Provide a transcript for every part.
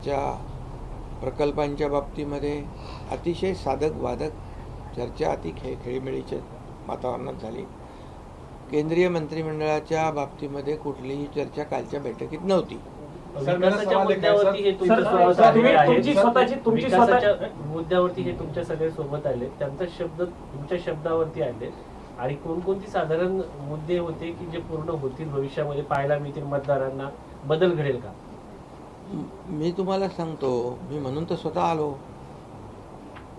विकासाच्या प्रकल्पांच्या बाबतीमध्ये अतिशय साधक वादक चर्चा अति खेळीमेळीच्या वातावरणात झाली. केंद्रीय मंत्रिमंडळाच्या बाबतीमध्ये कुठलीही चर्चा कालच्या बैठकीत नव्हती. मुद्द्यावरती हे तुमच्या सगळे सोबत आले, त्यांचा शब्द तुमच्या शब्दावरती आले आणि कोणकोणती साधारण मुद्दे होते की जे पूर्ण होतील, भविष्यामध्ये पाहायला मिळतील, मतदारांना बदल घडेल का? मी तुम्हाला सांगतो, मी म्हणून तर स्वतः आलो.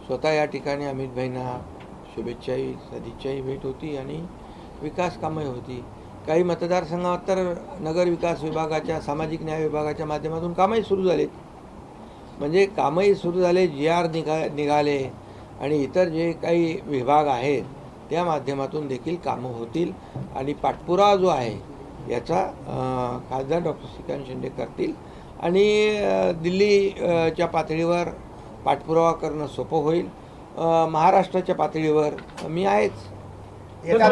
स्वतः या ठिकाणी अमित भाईंना शुभेच्छाही सदिच्छाही भेट होती आणि विकास कामं होती. काही मतदारसंघात तर नगर विकास विभागाच्या, सामाजिक न्याय विभागाच्या माध्यमातून कामही सुरू झालेत. म्हणजे कामही सुरू झाले, GR निघाले आणि इतर जे काही विभाग आहेत त्या माध्यमातून देखील कामं होतील आणि पाठपुरावा जो आहे याचा खासदार डॉक्टर श्रीकांत शिंदे करतील आणि दिल्लीच्या पातळीवर पाठपुरावा करणं सोपं होईल. महाराष्ट्राच्या पातळीवर मी आहेच. सगळ्या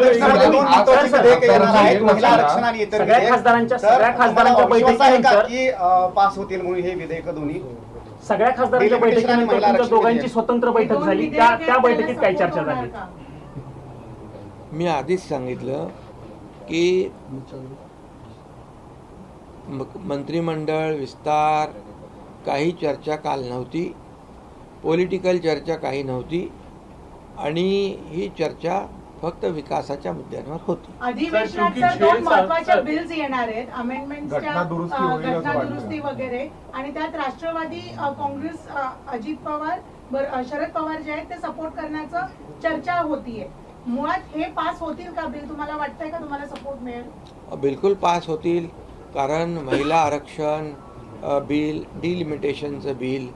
खासदारांच्या बैठकीनंतर पास होतील म्हणून हे विधेयक दोन्ही सगळ्या खासदारांच्या बैठकीनंतर दोघांची स्वतंत्र बैठक झाली. त्या बैठकीत काय चर्चा झाली? मी आधीच सांगितलं की मंत्रिमंडळ विस्तार काही चर्चा काल नव्हती, पॉलिटिकल चर्चा काही नव्हती आणि ही चर्चा फक्त विकासाच्या मुद्द्यांवर होती. अधिवेशनात दोन महत्त्वाच्या बिल्स येणार आहेत, अमेंडमेंट्सच्या घटनादुरुस्ती वगैरे, आणि त्यात राष्ट्रवादी काँग्रेस अजित पवार शरद पवार जे आहेत ते सपोर्ट करण्याचं चर्चा होतीये. मुळात हे पास होतील का बिल? तुम्हाला वाटतंय का तुम्हाला सपोर्ट मिळेल? बिलकुल पास होतील, कारण महिला आरक्षण बिल, डिलिमिटेशनचं बिल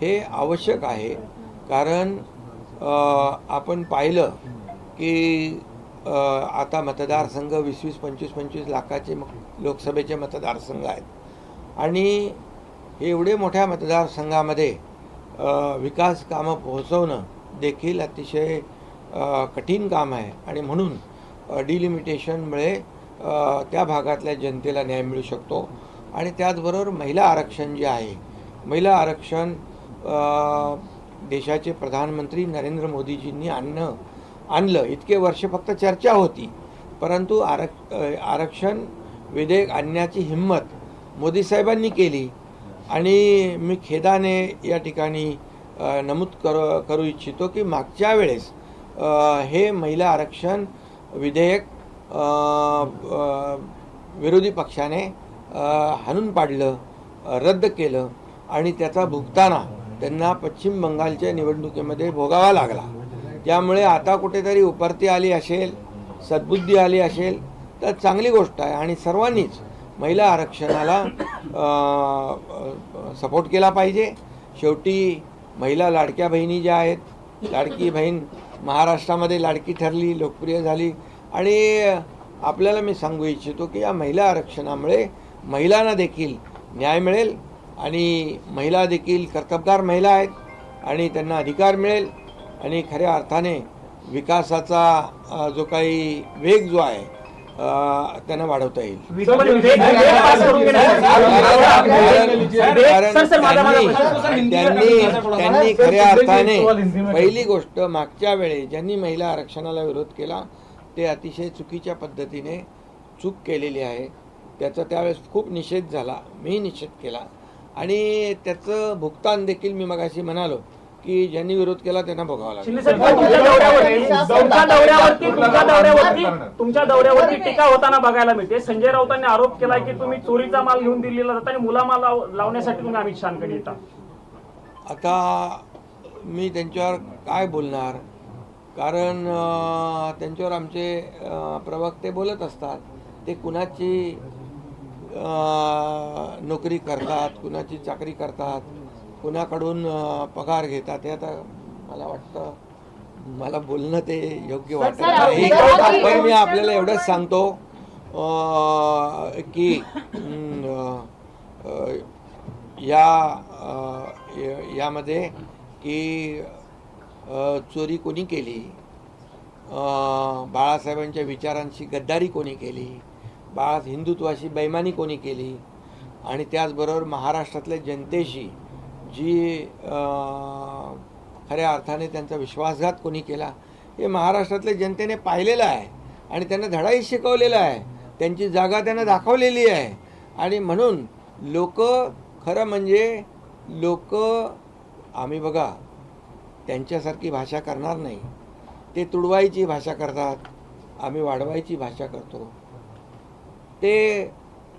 हे आवश्यक आहे. कारण आपण पाहिलं की आता मतदारसंघ 20-25 लाखाचे लोकसभेचे मतदारसंघ आहेत आणि हे एवढे मोठ्या मतदारसंघामध्ये विकास कामं पोहोचवणं देखील अतिशय कठीण काम आहे आणि म्हणून डिलिमिटेशनमुळे त्या भागातल्या जनतेला न्याय मिळू शकतो. आणि त्याचबरोबर महिला आरक्षण जे आहे, महिला आरक्षण देशाचे प्रधानमंत्री नरेंद्र मोदीजींनी आणलं. इतके वर्ष फक्त चर्चा होती, परंतु आरक्षण विधेयक आणण्याची हिंमत मोदी साहेबांनी केली आणि मी खेदाने या ठिकाणी नमूद करू इच्छितो की मागच्या वेळेस हे महिला आरक्षण विधेयक विरोधी पक्षाने हाणून पाडलं, रद्द केलं आणि त्याचा भुगताना त्यांना पश्चिम बंगालच्या निवडणुकीमध्ये भोगावा लागला. त्यामुळे आता कुठेतरी उपरती आली असेल, सद्बुद्धी आली असेल तर चांगली गोष्ट आहे आणि सर्वांनीच महिला आरक्षणाला सपोर्ट केला पाहिजे. शेवटी महिला लाडक्या बहिणी ज्या आहेत, लाडकी बहीण महाराष्ट्रामध्ये लाडकी ठरली, लोकप्रिय झाली आणि आपल्याला मी सांगू इच्छितो की या महिला आरक्षणामुळे महिलांना देखील न्याय मिळेल आणि महिला देखील कर्तबगार महिला आहेत आणि त्यांना अधिकार मिळेल आणि खऱ्या अर्थाने विकासाचा जो काही वेग जो आहे त्यांना वाढवता येईल. त्यांनी खऱ्या अर्थाने पहिली गोष्ट, मागच्या वेळी ज्यांनी महिला आरक्षणाला विरोध केला ते अतिशय चुकीच्या पद्धतीने चूक केलेली आहे. त्याचा त्यावेळेस खूप निषेध झाला, मी निषेध केला आणि त्याचं भुगतान देखील मी मगाशी म्हणालो की ज्यांनी विरोध केला त्यांना भोगावा लागला. तुमच्या दौऱ्यावरती टीका होताना बघायला मिळते. संजय राऊतांनी आरोप केला की तुम्ही चोरीचा माल घेऊन दिल्लीला जाता आणि मुलामाल लावण्यासाठी तुम्ही अमित शहाकडे येता. आता मी त्यांच्यावर काय बोलणार, कारण त्यांच्यावर आमचे प्रवक्ते बोलत असतात. ते कुणाची नोकरी करतात, कुणाची चाकरी करतात, कुणाकडून पगार घेतात, हे आता मला वाटतं मला बोलणं ते योग्य वाटत नाही. पण मी आपल्याला एवढंच सांगतो की यामध्ये की चोरी कोणी केली, बाळासाहेबांच्या विचारांशी गद्दारी कोणी केली, हिंदुत्वाशी बैमानी कोणी केली आणि त्याचबरोबर महाराष्ट्रातल्या जनतेशी जी खऱ्या अर्थाने त्यांचा विश्वासघात कोणी केला हे महाराष्ट्रातल्या जनतेने पाहिलेलं आहे आणि त्यांना धडाही शिकवलेला आहे, त्यांची जागा त्यांना दाखवलेली आहे. आणि म्हणून लोक, खरं म्हणजे लोक, आम्ही बघा त्यांच्यासारखी भाषा करणार नाही. ते तुडवायची भाषा करतात, आम्ही वाढवायची भाषा करतो. ते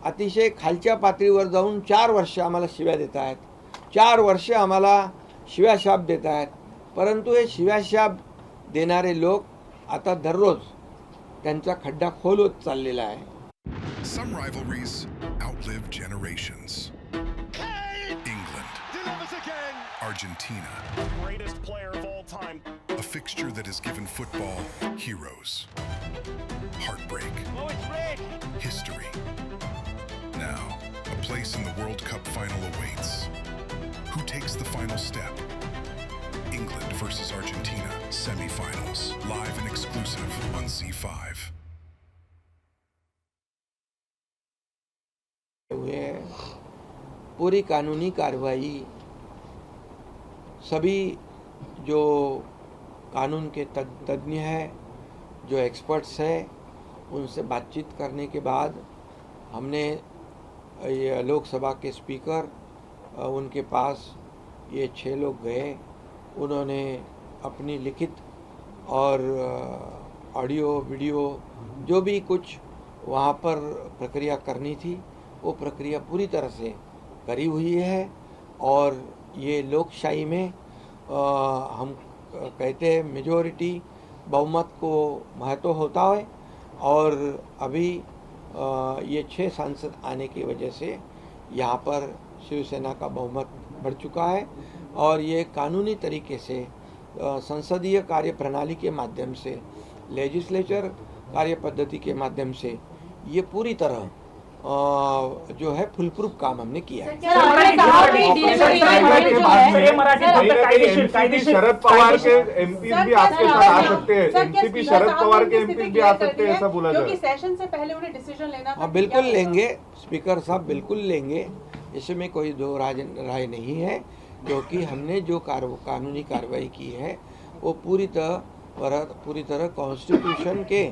अतिशय खालच्या पातळीवर जाऊन 4 वर्ष आम्हाला शिव्या देत आहेत, 4 वर्ष आम्हाला शिव्याशाप देत आहेत. परंतु हे शिव्याशाप देणारे लोक आता दररोज त्यांचा खड्डा खोल होत चाललेला आहे. Some rivalries outlive generations. England, delivers again. Argentina, greatest player of all time. A fixture that has given football heroes, heartbreak, Oh, it's red. history. Now, a place in the World Cup final awaits. Who takes the final step? England versus Argentina, semifinals, live and exclusive on C5. हुए पूरी कानूनी कार्रवाई सभी जो कानून के तज्ञ हैं, जो experts हैं, उनसे बातचीत करने के बाद हमने ये लोकसभा के स्पीकर उनके पास ये 6 लोग गए. उन्होंने अपनी लिखित और ऑडियो वीडियो जो भी कुछ वहाँ पर प्रक्रिया करनी थी वो प्रक्रिया पूरी तरह से करी हुई है. और ये लोकशाही में हम कहते हैं मेजॉरिटी बहुमत को महत्व होता है. और अभी ये 6 सांसद आने की वजह से यहाँ पर शिवसेना का बहुमत बढ़ चुका है. और ये कानूनी तरीके से संसदीय कार्य प्रणाली के माध्यम से, लेजिस्लेचर कार्य पद्धति के माध्यम से ये पूरी तरह जो है फुल प्रूफ काम हमने किया है. शरद पवार के एमपी भी आपके साथ आ सकते हैं, एनसीपी शरद पवार के एमपी भी आ सकते हैं, ऐसा बोला जा रहा है. सेशन से पहले उन्हें डिसीजन लेना था. हाँ, बिल्कुल लेंगे स्पीकर साहब, बिल्कुल लेंगे. इसमें कोई दो राय नहीं है, क्योंकि हमने जो कानूनी कार्रवाई की है वो पूरी तरह कॉन्स्टिट्यूशन के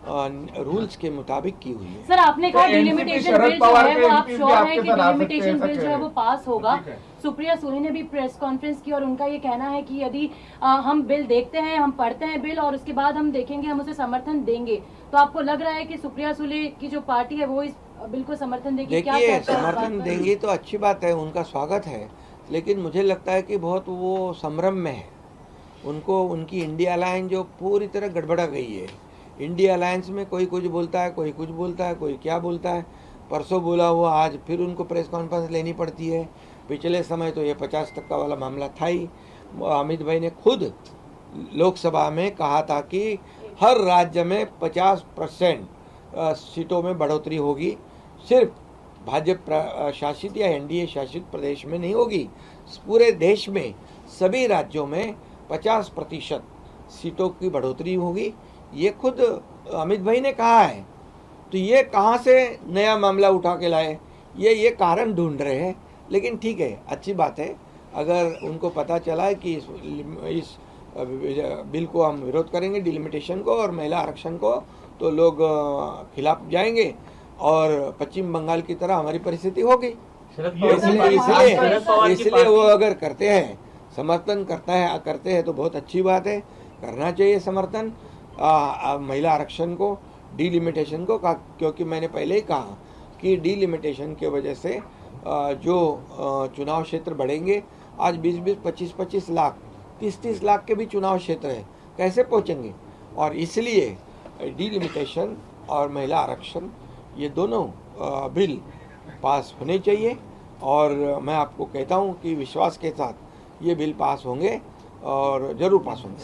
रूल्स के मुताबिक की हुई है. सर, आपने कहा डिलिमिटेशन बिल जो है वो आप श्योर है कि डिलिमिटेशन बिल जो है वो पास होगा. सुप्रिया सुले ने भी प्रेस कॉन्फ्रेंस की और उनका ये कहना है कि यदि हम बिल देखते हैं, हम पढ़ते हैं बिल और उसके बाद हम देखेंगे, हम उसे समर्थन देंगे. तो आपको लग रहा है कि सुप्रिया सुले की जो पार्टी है वो इस बिल को समर्थन देगी? देखिए, समर्थन देंगी तो अच्छी बात है, उनका स्वागत है. लेकिन मुझे लगता है कि बहुत वो संभ्रम में है. उनको उनकी इंडिया अलायंस जो पूरी तरह गड़बड़ा गई है. इंडिया अलायंस में कोई कुछ बोलता है, कोई कुछ बोलता है, कोई क्या बोलता है. परसों बोला हुआ आज फिर उनको प्रेस कॉन्फ्रेंस लेनी पड़ती है. पिछले समय तो ये 50% वाला मामला था ही. अमित भाई ने खुद लोकसभा में कहा था कि हर राज्य में 50% सीटों में बढ़ोतरी होगी, सिर्फ भाजपा शासित या एनडीए शासित प्रदेश में नहीं होगी, पूरे देश में सभी राज्यों में 50% सीटों की बढ़ोतरी होगी. ये खुद अमित भाई ने कहा है. तो ये कहाँ से नया मामला उठा के लाए, ये कारण ढूंढ रहे हैं. लेकिन ठीक है, अच्छी बात है. अगर उनको पता चला है कि इस बिल को हम विरोध करेंगे, डिलिमिटेशन को और महिला आरक्षण को, तो लोग खिलाफ जाएंगे और पश्चिम बंगाल की तरह हमारी परिस्थिति होगी. इसलिए वो अगर करते हैं, समर्थन करते हैं तो बहुत अच्छी बात है, करना चाहिए समर्थन महिला आरक्षण को, डिलिमिटेशन को. क्योंकि मैंने पहले ही कहा कि डिलिमिटेशन की वजह से जो चुनाव क्षेत्र बढ़ेंगे, आज 20-20, 25-25 लाख, 30-30 लाख के भी चुनाव क्षेत्र है, कैसे पहुंचेंगे. और इसलिए डिलिमिटेशन और महिला आरक्षण ये दोनों बिल पास होने चाहिए. और मैं आपको कहता हूं कि विश्वास के साथ ये बिल पास होंगे और जरूर पास होंगे.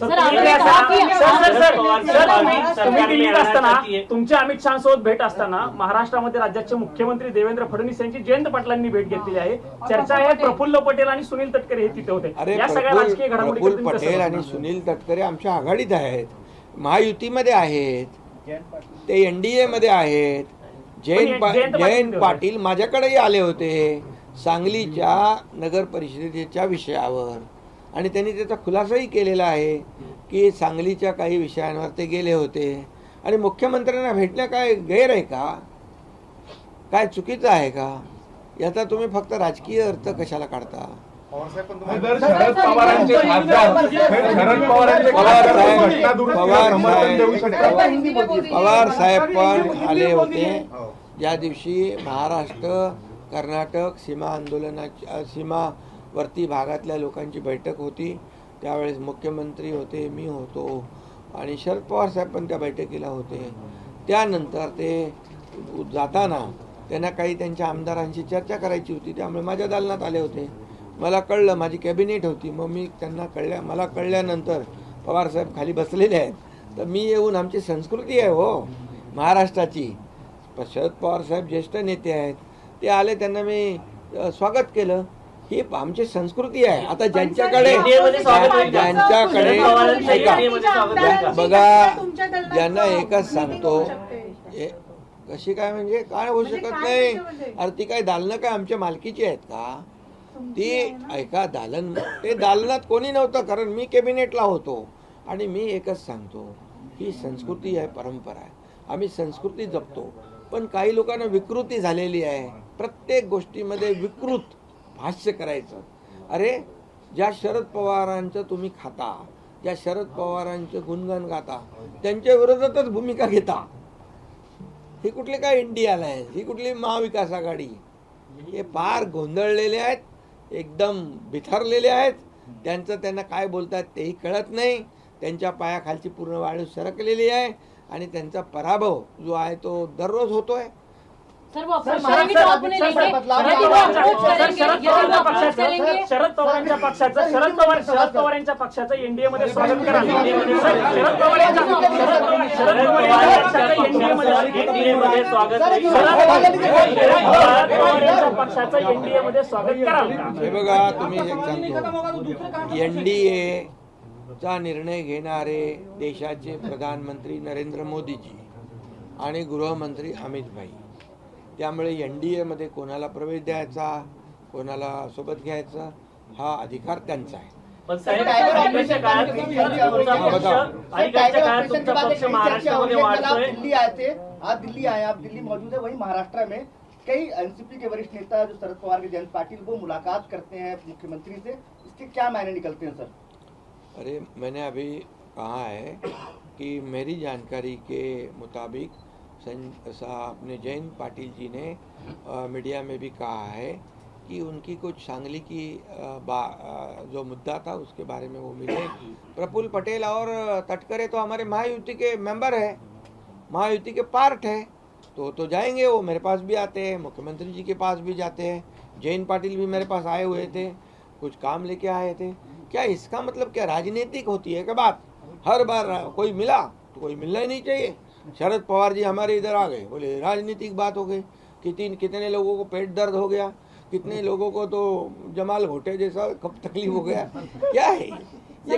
तुम्ही दिल्लीत असताना तुमच्या अमित शहा सोबत भेट असताना महाराष्ट्रामध्ये राज्याचे मुख्यमंत्री देवेंद्र फडणवीस यांची जयंत पाटलांनी भेट घेतलेली आहे. चर्चा आहे प्रफुल्ल पटेल आणि सुनील तटकरे हे तिथे होते. अरे, या सगळ्या राजकीय घडामोडी प्रफुल्ल पटेल आणि सुनील तटकरे आमच्या आघाडीत आहेत, महायुतीमध्ये आहेत, ते एनडीए मध्ये आहेत. जयंत पाटील माझ्याकडेही आले होते, सांगलीच्या नगर परिषदेच्या विषयावर, आणि त्यांनी त्याचा खुलासाही केलेला आहे की सांगलीच्या काही विषयांवर ते गेले होते आणि मुख्यमंत्र्यांना भेटणं काय गैर आहे का, काय चुकीचं आहे का? याचा तुम्ही फक्त राजकीय अर्थ कशाला काढता? जर शरद पवारांचे खासदार शरद पवारांचे खासदार घटना दुरुस्तीला समर्थन देऊ शकतात. पवार साहेब पण आले होते ज्या दिवशी महाराष्ट्र कर्नाटक सीमा आंदोलनाची सीमावर्ती भागातल्या लोकांची बैठक होती. त्यावेळेस मुख्यमंत्री होते, मी होतो आणि शरद पवार साहेब पण त्या बैठकीला होते. त्यानंतर ते जाताना त्यांना काही त्यांच्या आमदारांशी चर्चा करायची होती, त्यामुळे माझ्या दालनात आले होते. मला कळलं, माझी कॅबिनेट होती, मग मी त्यांना मला कळल्यानंतर पवारसाहेब खाली बसलेले आहेत, तर मी येऊन, आमची संस्कृती आहे हो महाराष्ट्राची, शरद पवारसाहेब ज्येष्ठ नेते आहेत, ते आले, त्यांना मी स्वागत केलं. ही आमची संस्कृती आहे. आता ज्यांच्याकडे बघा, ज्यांना एकच सांगतो, कशी काय म्हणजे काय होऊ शकत नाही. अरे ती काय दालनं काय आमच्या मालकीची आहेत का? ती ऐका, ते दालनात कोणी नव्हतं, कारण मी कॅबिनेटला होतो. आणि मी एकच सांगतो, ही संस्कृती आहे, परंपरा आहे, आम्ही संस्कृती जपतो. पण काही लोकांना विकृती झालेली आहे, प्रत्येक गोष्टीमध्ये विकृत भाष्य करायचं. अरे, ज्या शरद पवारांचं तुम्ही खाता, ज्या शरद पवारांचं गुणगान गाता, त्यांच्या विरोधातच भूमिका घेता. ही कुठली काय इंडिया आहे, ही कुठली महाविकास आघाडी? हे फार गोंधळलेले आहेत, एकदम बिथरलेले आहेत. त्यांना काय बोलतात तेही कळत नाही. त्यांच्या पायाखालची पूर्ण वाळू सरकलेली आहे आणि त्यांचा पराभव जो आहे तो दररोज होतोय. शरद पवारांच्या पक्षाचं एनडीए मध्ये स्वागत करा. शरद पक्षाचं एनडीए मध्ये स्वागत करा. हे बघा, तुम्ही एक सांगतो, एनडीए चा निर्णय घेणारे देशाचे प्रधानमंत्री नरेंद्र मोदीजी आणि गृहमंत्री अमित भाई. त्यामुळे एनडीए मध्ये कोणाला प्रवेश द्यायचा, कोणाला सोबत घ्यायचा, हा अधिकार त्यांचा आहे. पण साहेब, अलीकडच्या काळात तुमचा पक्ष महाराष्ट्रामध्ये वाढतोय. आज दिल्ली आए, आप दिल्ली मौजूद है, वही महाराष्ट्र में कई एनसीपी के वरिष्ठ नेता जो शरद पवार के जयंत पाटिल वो मुलाकात करते हैं मुख्यमंत्री से, इसके क्या मायने निकलते हैं सर? अरे, मैंने अभी कहा है कि मेरी जानकारी के मुताबिक अपने जयंत पाटिल जी ने मीडिया में भी कहा है कि उनकी कुछ सांगली की जो मुद्दा था उसके बारे में वो मिले. प्रफुल्ल पटेल और तटकरे तो हमारे महायुति के मेंबर है, महायुति के पार्ट है, तो जाएंगे. वो मेरे पास भी आते हैं, मुख्यमंत्री जी के पास भी जाते हैं. जयंत पाटिल भी मेरे पास आए हुए थे, कुछ काम लेके आए थे. क्या इसका मतलब क्या राजनीतिक होती है क्या बात? हर बार कोई मिला तो कोई मिलना ही नहीं चाहिए. शरद पवार जी हमारे इधर आ गए, बोले राजनीतिक बात हो गई. कितने लोगों को पेट दर्द हो गया, कितने लोगों को तो जमाल घोटे जैसा तकलीफ हो गया. क्या है ये?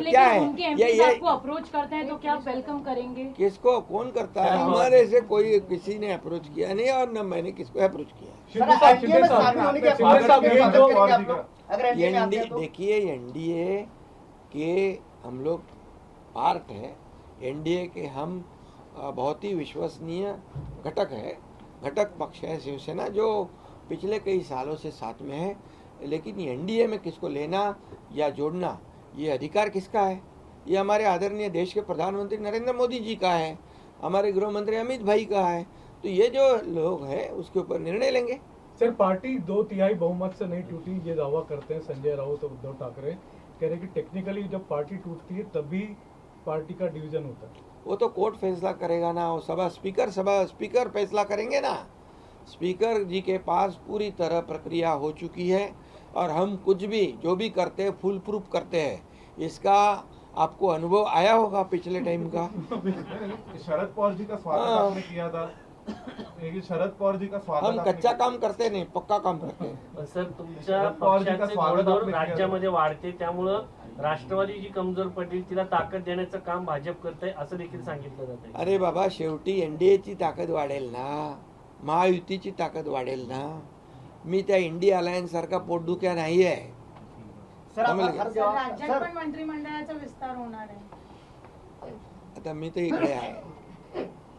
क्या है ये? आपको अप्रोच करते हैं तो क्या आप वेलकम करेंगे? किसको, कौन करता है? हमारे से कोई किसी ने अप्रोच किया नहीं और न मैंने किसको अप्रोच किया. देखिए, एनडीए के हम लोग पार्ट है, एनडीए के हम बहुत ही विश्वसनीय घटक है, घटक पक्ष है शिवसेना, जो पिछले कई सालों से साथ में है. लेकिन एनडीए में किसको लेना या जोड़ना, ये अधिकार किसका है? ये हमारे आदरणीय देश के प्रधानमंत्री नरेंद्र मोदी जी का है, हमारे गृह मंत्री अमित भाई का है. तो ये जो लोग हैं उसके ऊपर निर्णय लेंगे. सर, पार्टी 2/3 बहुमत से नहीं टूटी, ये दावा करते हैं संजय राउत और उद्धव ठाकरे. कह रहे कि टेक्निकली जब पार्टी टूटती है तभी पार्टी का डिवीजन होता है. वो तो कोर्ट फैसला करेगा ना, वो सभा स्पीकर फैसला करेंगे ना. स्पीकर जी के पास पूरी तरह प्रक्रिया हो चुकी है और हम कुछ भी जो भी करते हैं फुल प्रूफ करते हैं. इसका आपको अनुभव आया होगा पिछले टाइम का. शरद पवार जी का स्वागत आपने किया था. शरद पवार जी का स्वागत, हम कच्चा काम करते नाही, पक्का काम करते हैं. सर, तुमच्या पक्षाचे घोडदौड राज्यामध्ये वाढते, त्यामुळं राष्ट्रवादी जी कमजोर पडली तिला ताकद देण्याचं काम भाजप करतंय असं देखील सांगितलं जातंय. अरे बाबा, शेवटी एनडीएची ताकद वाढेल ना, महायुतीची ताकद वाढेल ना. मी त्या इंडिया अलायन्स सारखा पोटदुख्या नाही आहे. सर आप समझ गए? हर सर, जवाब राज्यात सर पण मंत्रिमंडळाचा विस्तार होणार आहे. आता मी तर इकडे आहे,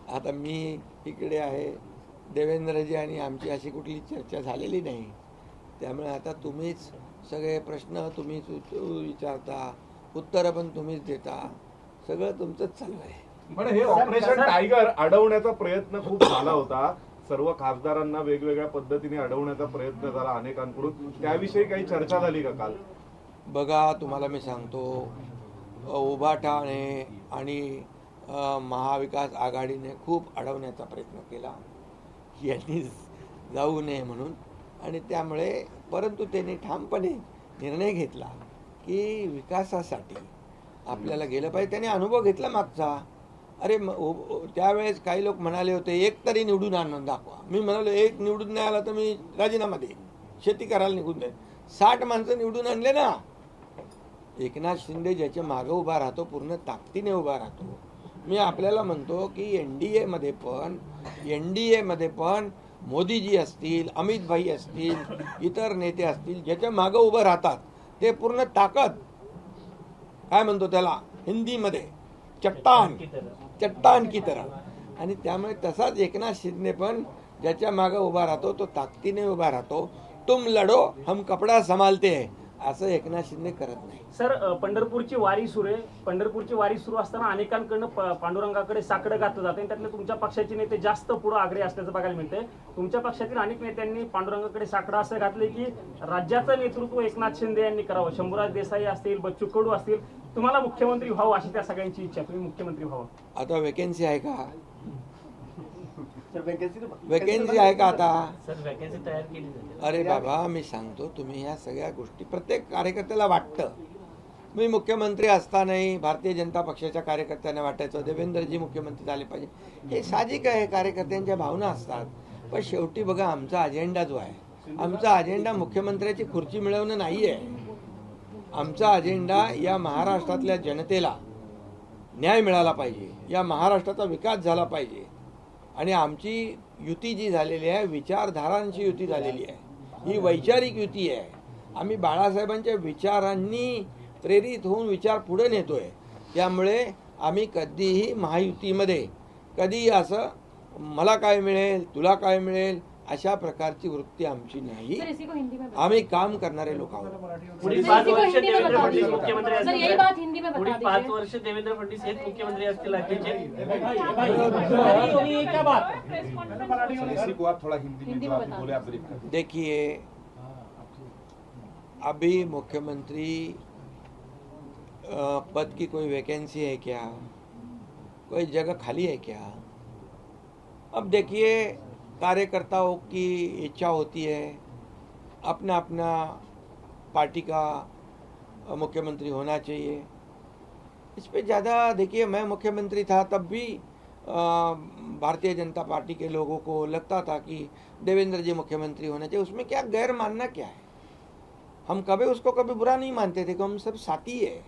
आता मी इकडे आहे, देवेंद्रजी आणि आमची अशी कुठली चर्चा झालेली नाही. त्यामुळे आता तुम्हीच सगळे प्रश्न तुम्हीच विचारता, उत्तरं पण तुम्हीच देता, सगळं तुमचंच चालू आहे. पण हे ऑपरेशन टायगर अडवण्याचा प्रयत्न खूप झाला होता. सर्व खासदारांना वेगवेगळ्या पद्धतीने अडवण्याचा प्रयत्न झाला अनेकांकडून. त्याविषयी काही चर्चा झाली का काल? बघा, तुम्हाला मी सांगतो, उभाटाने आणि महाविकास आघाडीने खूप अडवण्याचा प्रयत्न केला यांनी जाऊ नये म्हणून, आणि त्यामुळे परंतु त्यांनी ठामपणे निर्णय घेतला की विकासासाठी आपल्याला गेलं पाहिजे. त्याने अनुभव घेतला मागचा. अरे त्यावेळेस काही लोक म्हणाले होते एक तरी निवडून आणून दाखवा. मी म्हणालो एक निवडून नाही आला तर मी राजीनामा देईन, शेती करायला निघून जाईल. 60 माणसं निवडून आणले ना. एकनाथ शिंदे ज्याच्या मागं उभा राहतो, पूर्ण ताकदीने उभा राहतो. मी आपल्याला म्हणतो की एनडीए मध्ये पण मोदीजी असतील, अमित भाई असतील, इतर नेते असतील, ज्याच्या मागं उभं राहतात ते पूर्ण ताकद, काय म्हणतो त्याला हिंदीमध्ये, चट्टान की तरह. आणि त्यामुळे तसाच एकनाथ शिंदे पण ज्याच्या मागं उभा राहतो तो ताकदीने उभा राहतो. तुम लढो हम कपडा संभालते है, असं एकनाथ शिंदे करत नाही. सर, पंढरपूरची वारी सुरू आहे. पंढरपूरची वारी सुरू असताना अनेकांकडनं पांडुरंगाकडे साकडं घातलं जातं आणि त्यातले तुमच्या पक्षाचे नेते जास्त पुढे आग्रही असल्याचं बघायला मिळतंय. तुमच्या पक्षातील अनेक नेत्यांनी पांडुरंगाकडे साकडं असं घातलंय की राज्याचं नेतृत्व एकनाथ शिंदे यांनी करावं. शंभूराज देसाई असतील, बच्चू कडू असतील, तुम्हाला मुख्यमंत्री व्हावं अशी त्या सगळ्यांची इच्छा, तुम्ही मुख्यमंत्री व्हावं. आता वेकेन्सी आहे का? सर वेकेन्सी आहे का आता? सर, वॅकन्सी तयार केली जाते. अरे बाबा, मी सांगतो, तुम्ही ह्या सगळ्या गोष्टी प्रत्येक कार्यकर्त्याला वाटतं. मी मुख्यमंत्री असतानाही भारतीय जनता पक्षाच्या कार्यकर्त्यांना वाटायचं देवेंद्रजी मुख्यमंत्री झाले पाहिजे. हे साहजिक आहे, कार्यकर्त्यांच्या भावना असतात. पण शेवटी बघा, आमचा अजेंडा जो आहे, आमचा अजेंडा मुख्यमंत्र्याची खुर्ची मिळवणं नाही आहे. आमचा अजेंडा या महाराष्ट्रातल्या जनतेला न्याय मिळाला पाहिजे, या महाराष्ट्राचा विकास झाला पाहिजे. आणि आमची युती जी झालेली आहे, विचारधारांची युती झालेली आहे, ही वैचारिक युती आहे. आम्ही बाळासाहेबांच्या विचारांनी प्रेरित होऊन विचार पुढे नेतोय. त्यामुळे आम्ही कधीही महायुतीमध्ये कधीही असं मला काय मिळेल, तुला काय मिळेल, अशा प्रकारची वृत्ती आमची नाही. आम्ही काम करणारे लोक आहोत. पुढील 5 वर्ष देवेंद्र फडणवीस मुख्यमंत्री सर, यही असतील. बात हिंदी में पुढील बता 5 दीजिए. वर्ष देवेंद्र फडणवीस हेच मुख्यमंत्री असतील राज्याचे. हिंदी में बता दीजिए. देखिए, अभी मुख्यमंत्री पद की कोई वैकेंसी है क्या? कोई जगह खाली है क्या? अब देखिए, कार्यकर्ताओं की इच्छा होती है, अपना अपना पार्टी का मुख्यमंत्री होना चाहिए. इस पे ज़्यादा देखिए, मैं मुख्यमंत्री था तब भी भारतीय जनता पार्टी के लोगों को लगता था कि देवेंद्र जी मुख्यमंत्री होना चाहिए. उसमें क्या गैर मानना क्या है? हम कभी उसको कभी बुरा नहीं मानते थे कि हम सब साथी है.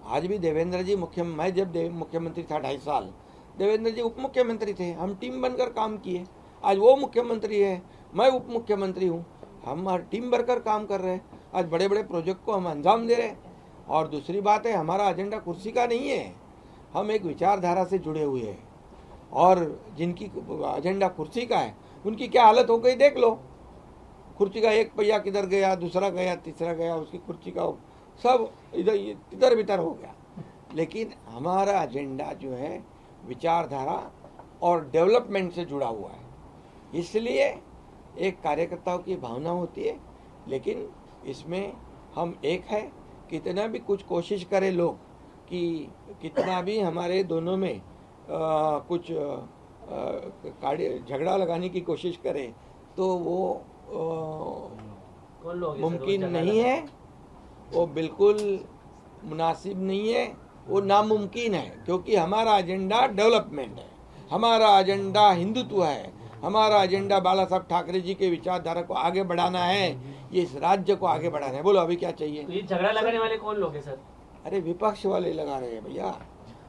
आज भी देवेंद्र जी मैं जब मुख्यमंत्री था 2.5 साल, देवेंद्र जी उप मुख्यमंत्री थे. हम टीम बनकर काम किए. आज वो मुख्यमंत्री है, मैं उप मुख्यमंत्री हूँ. हम हर टीम बनकर काम कर रहे हैं. आज बड़े बड़े प्रोजेक्ट को हम अंजाम दे रहे हैं. और दूसरी बात है, हमारा एजेंडा कुर्सी का नहीं है, हम एक विचारधारा से जुड़े हुए हैं. और जिनकी एजेंडा कुर्सी का है, उनकी क्या हालत हो गई देख लो. कुर्सी का एक पहिया किधर गया, दूसरा गया, तीसरा गया, उसकी कुर्सी का सब इधर बितर हो गया. लेकिन हमारा एजेंडा जो है विचारधारा और डेवलपमेंट से जुड़ा हुआ है. इसलिए एक कार्यकर्ताओं की भावना होती है, लेकिन इसमें हम एक है. कितना भी कुछ कोशिश करें लोग, कि कितना भी हमारे दोनों में कुछ झगड़ा लगाने की कोशिश करें, तो वो कौन लोग मुमकिन नहीं है, वो बिल्कुल मुनासिब नहीं है, वो नामुमकिन है. क्योंकि हमारा एजेंडा डेवलपमेंट है, हमारा एजेंडा हिंदुत्व है, हमारा एजेंडा बाला साहब ठाकरे जी के विचारधारा को आगे बढ़ाना है, ये इस राज्य को आगे बढ़ाना है. बोलो अभी क्या चाहिए? तो ये झगड़ा लगाने वाले कौन लोग हैं सर? अरे विपक्ष वाले लगा रहे हैं भैया.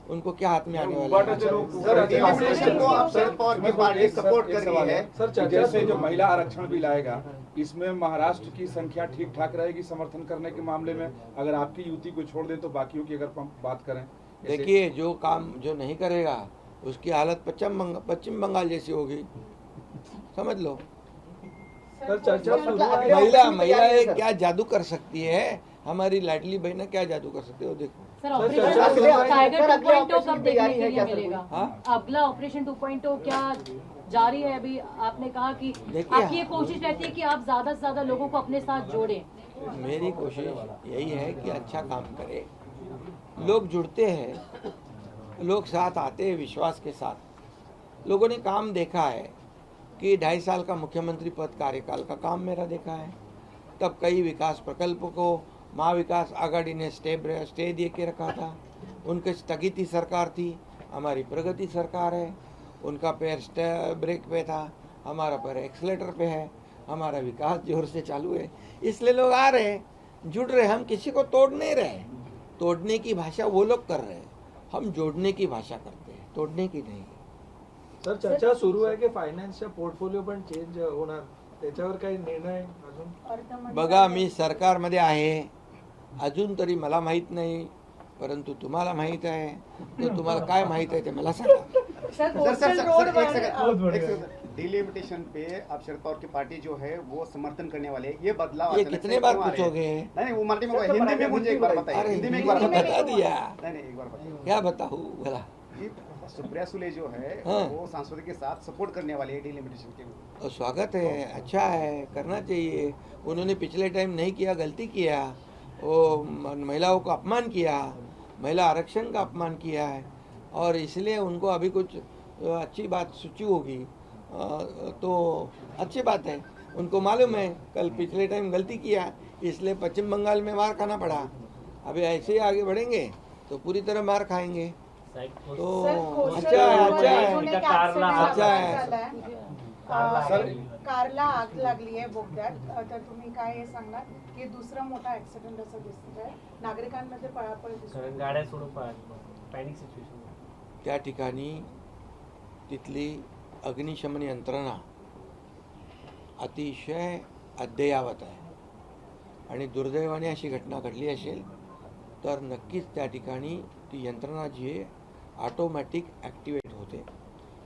उनको क्या हाथ में आने वाला है? उबाटाचे लोक सर, डिलिमिटेशन को आप शरद पवार की पार्टी सपोर्ट कर रही है। सर, चर्चा से जो महिला आरक्षण बिल आएगा, इसमें महाराष्ट्र की संख्या ठीक ठाक रहेगी समर्थन करने के मामले में? अगर आपकी युति को छोड़ दें तो बाकियों की अगर हम बात करें, देखिए जो काम जो नहीं करेगा उसकी हालत पश्चिम बंगाल जैसी होगी, समझ लो। सर, चर्चा महिलाएं क्या जादू कर सकती है, हमारी लाडली बहना क्या जादू कर सकती है, वो देखो। सर, ऑपरेशन टाइगर 2.0 कब देखने के लिए मिलेगा? हाँ? अगला ऑपरेशन 2.0 क्या जारी है? अभी आपने कहा कि आपकी ये कोशिश रहती है कि आप ज्यादा से ज्यादा लोगों को अपने साथ जोड़ें। मेरी कोशिश यही है कि अच्छा काम करे, लोग जुड़ते हैं, लोग साथ आते हैं विश्वास के साथ। लोगों ने काम देखा है कि 2.5 साल का मुख्यमंत्री पद कार्यकाल का काम मेरा देखा है। तब कई विकास प्रकल्प को महाविकास आघाड़ी ने स्टे दे के रखा था। उनके स्थगित सरकार थी, हमारी प्रगति सरकार है। उनका पैर ब्रेक पे था, हमारा पैर एक्सीलेटर पे है। हमारा विकास जोर से चालू है, इसलिए लोग आ रहे हैं, जुड़ रहे। हम किसी को तोड़ नहीं रहे, तोड़ने की भाषा वो लोग कर रहे हैं, हम जोड़ने की भाषा करते हैं, तोड़ने की नहीं। सर, चर्चा सुरू आहे की फायनान्सच्या पोर्टफोलिओ पण चेंज होणार, त्याच्यावर काही निर्णय अजून? बघा, मी सरकारमध्ये आहे, अजून तरी मला माहित नाही, परंतु तुम्हाला माहित आहे, तर तुम्हाला काय माहित आहे ते मला सांगा। डिलिमिटेशन पे आप शरद पवार की पार्टी जो है वो समर्थन करने वाले हैं, ये बदलाव ये कितने बार पूछोगे? नहीं वो मराठी में हिंदी में मुझे एक बार बताइए, हिंदी में एक बार बता दिया, नहीं एक बार बताइए। क्या बताऊँ बोला? सुप्रिया सुले जो है हाँ। वो सांसदों के साथ सपोर्ट करने वाले हैं डिलिमिटेशन के। और स्वागत है, अच्छा है, करना चाहिए। उन्होंने पिछले टाइम नहीं किया, गलती किया, वो महिलाओं को अपमान किया, महिला आरक्षण का अपमान किया है, और इसलिए उनको अभी कुछ अच्छी बात सूची होगी, तो अच्छी बात है। उनको मालूम है कल पिछले टाइम गलती किया, इसलिए पश्चिम बंगाल में मार खाना पड़ा। अभी ऐसे ही आगे बढ़ेंगे तो पूरी तरह मार खाएंगे। तो अच्छा है, अच्छा है। कारला आग लागली आहे बोगद्यात, तर तुम्ही काय सांगणार की दुसरा मोठा ऍक्सिडेंट असं दिसतंय, नागरिकांमध्ये पळापळ दिसते, गाड्या सोडून पॅनिक सिच्युएशन। त्या ठिकाणी तिथली अग्निशमन यंत्रणा अतिशय अद्ययावत आहे, आणि दुर्दैवाने अशी घटना घडली असेल तर नक्कीच त्या ठिकाणी ती यंत्रणा जी आहे ऑटोमॅटिक ॲक्टिवेट होते,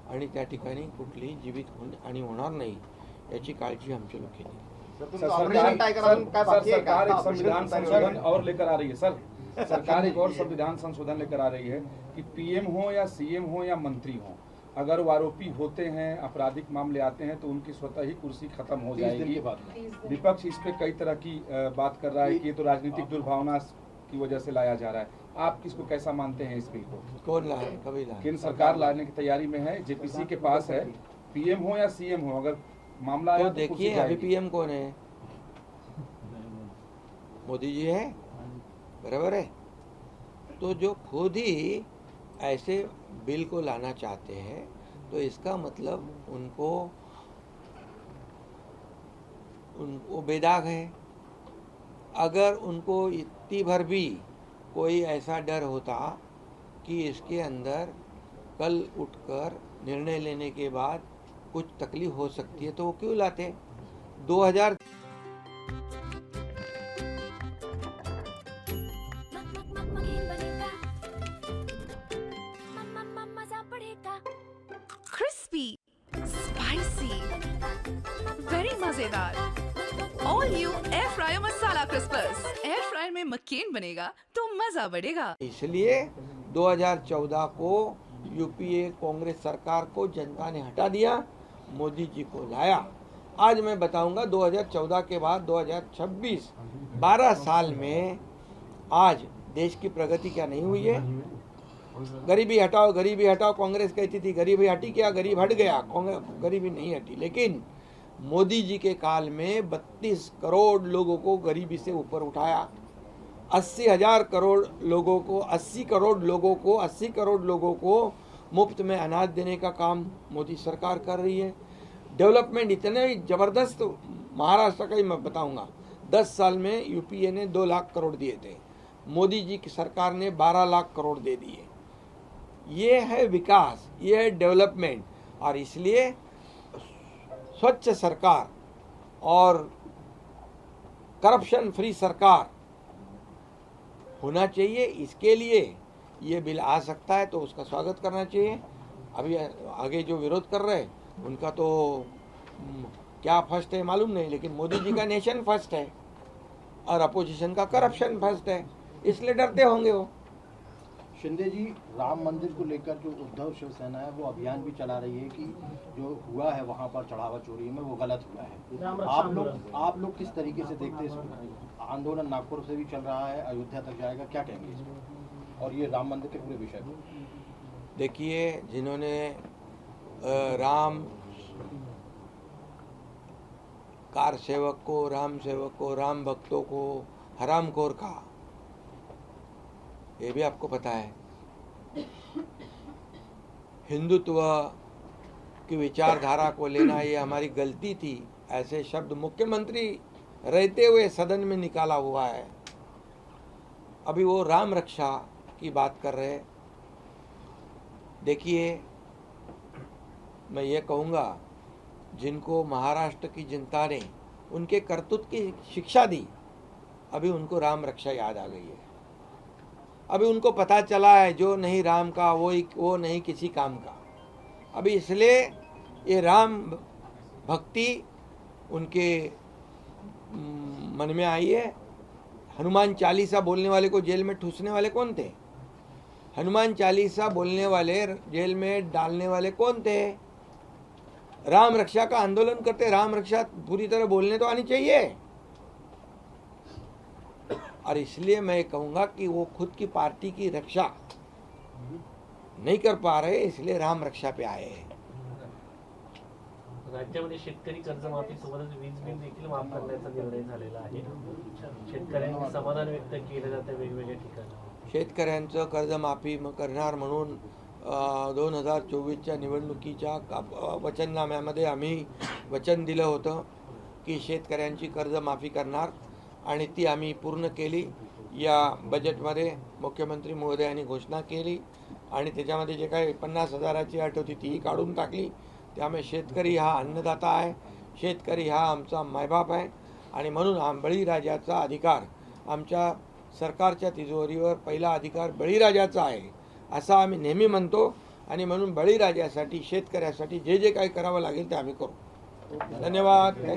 आणि त्या ठिकाणी कुठलीही जीवितहानी होणार नाही याची काळजी आमच्या लोक घेते। सरकार एक संविधान संशोधन और लेकर आ रही है। सर, सरकार एक और संविधान संशोधन लेकर आ रही है कि पीएम हो या सीएम हो या मंत्री हो, अगर वो आरोपी होते हैं, आपराधिक मामले आते हैं, तो उनकी स्वतः ही कुर्सी खत्म हो जाएगी। विपक्ष इस पे कई तरह की बात कर रहा है कि ये तो राजनीतिक दुर्भावना की वजह से लाया जा रहा है। आप किसको कैसा मानते हैं इस बिल को? कौन लाए, कभी लाए? केंद्र सरकार लाने की तैयारी में है, जेपीसी के पास है, पीएम हो या सीएम हो, अगर मामला आया तो देखिए अभी पीएम कौन है? मोदी जी है, बराबर है। तो जो खुद ही ऐसे बिल को लाना चाहते हैं, तो इसका मतलब उनको बेदाग है। अगर उनको इतनी भर भी कोई ऐसा डर होता कि इसके अंदर कल उठकर निर्णय लेने के बाद कुछ तकलीफ हो सकती है, तो वो क्यों लाते? 2000 क्रिस्पी, स्पाइसी, वेरी मजेदार। ऑल न्यू एयर फ्रायर मसाला क्रिस्पर्स। एयर फ्रायर में मक्केन बनेगा तो मजा बढ़ेगा। इसलिए 2014 को यूपीए कांग्रेस सरकार को जनता ने हटा दिया, मोदी जी को लाया। आज मैं बताऊंगा 2014 के बाद 2026 12 साल में आज देश की प्रगति क्या नहीं हुई है। गरीबी हटाओ, गरीबी हटाओ, कांग्रेस कहती थी गरीबी हटी, क्या गरीब हट गया? गरीबी नहीं हटी, लेकिन मोदी जी के काल में 32 करोड़ लोगों को गरीबी से ऊपर उठाया। 80,000 करोड़ लोगों को 80 करोड़ लोगों को मुफ्त में अनाज देने का काम मोदी सरकार कर रही है। डेवलपमेंट इतने ज़बरदस्त महाराष्ट्र का ही मैं बताऊंगा, 10 साल में यूपीए ने 2 लाख करोड़ दिए थे, मोदी जी की सरकार ने 12 लाख करोड़ दे दिए। ये है विकास, ये है डेवलपमेंट। और इसलिए स्वच्छ सरकार और करप्शन फ्री सरकार होना चाहिए। इसके लिए ये बिल आ सकता है तो उसका स्वागत करना चाहिए। अभी आगे जो विरोध कर रहे हैं उनका तो क्या फर्स्ट है मालूम नहीं, लेकिन मोदी जी का नेशन फर्स्ट है और अपोजिशन का करप्शन फर्स्ट है, इसलिए डरते होंगे वो। शिंदे जी, राम मंदिर को लेकर जो उद्धव शिवसेना है वो अभियान भी चला रही है कि जो हुआ है वहां पर चढ़ावा चोरी में वो गलत हुआ है। आप लोग किस तरीके से देखते हैं इसको? आंदोलन नागपुर से भी चल रहा है, अयोध्या तक जाएगा, क्या कहेंगे इसको और ये राम मंदिर के पूरे विषय को? देखिए, जिन्होंने राम कार सेवक को, राम सेवक को, राम भक्तों को हरामखोर कहा, ये भी आपको पता है। हिंदुत्व की विचारधारा को लेना ये हमारी गलती थी, ऐसे शब्द मुख्यमंत्री रहते हुए सदन में निकाला हुआ है। अभी वो राम रक्षा की बात कर रहे। देखिए, मैं ये कहूँगा, जिनको महाराष्ट्र की जनता ने उनके करतूत की शिक्षा दी, अभी उनको राम रक्षा याद आ गई है। अभी उनको पता चला है जो नहीं राम का वो नहीं किसी काम का। अभी इसलिए ये राम भक्ति उनके मन में आई है। हनुमान चालीसा बोलने वाले को जेल में ठूसने वाले कौन थे? हनुमान चालीसा बोलने वाले जेल में डालने वाले कौन थे? राम रक्षा का आंदोलन करते। राम रक्षा पूरी तरह बोलने तो आनी चाहिए। और इसलिए मैं कहूँगा कि वो खुद की पार्टी की रक्षा नहीं कर पा रहे, इसलिए राम रक्षा पे आए हैं। राज्यामध्ये शेतकरी कर्जमाफी सोबतच वीज बिल देखील माफ करण्याचा निर्णय झालेला आहे। शेतकऱ्यांनी समाधान व्यक्त केलं जातं वेगवेगळ्या ठिकाणी। शेतकऱ्यांचं कर्जमाफी करणार म्हणून 2024च्या निवडणुकीच्या वचननाम्यामध्ये आम्ही वचन दिलं होतं की शेतकऱ्यांची कर्जमाफी करणार, आणि ती आम्ही पूर्ण केली। या बजेटमध्ये मुख्यमंत्री महोदयांनी घोषणा केली आणि त्याच्यामध्ये जे काही 50,000ची अट होती तीही काढून टाकली। त्यामुळे शेतकरी हा अन्नदाता आहे, शेतकरी हा आमचा मायबाप आहे, आणि म्हणून बळीराजाचा अधिकार, आमच्या सरकारच्या तिजोरीवर पहिला अधिकार बळीराजाचा आहे असं आम्ही नेहमी म्हणतो। आणि म्हणून बळीराजासाठी, शेतकऱ्यासाठी जे जे काही करावं लागेल ते आम्ही करू। धन्यवाद।